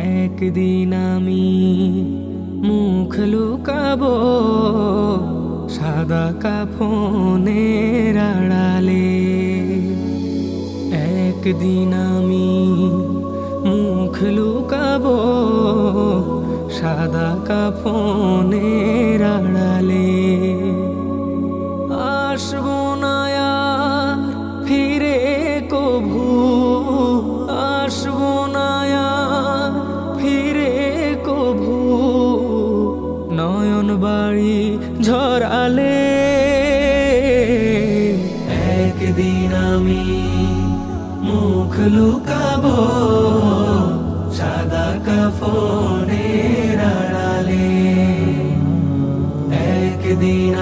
একদিন আমি মুখ লুকাবো সাদা কাফনের আড়ালে। একদিন আমি মুখ লুকাবো সাদা কাফনের আড়ালে। আসবো না আর ফিরে কভু, আসবো না আর ফিরে কভু, নয়ন বাড়ি ঝরালে। একদিন আমি মুখ লুকাবো সাদা কাফনের আড়ালে। একদিন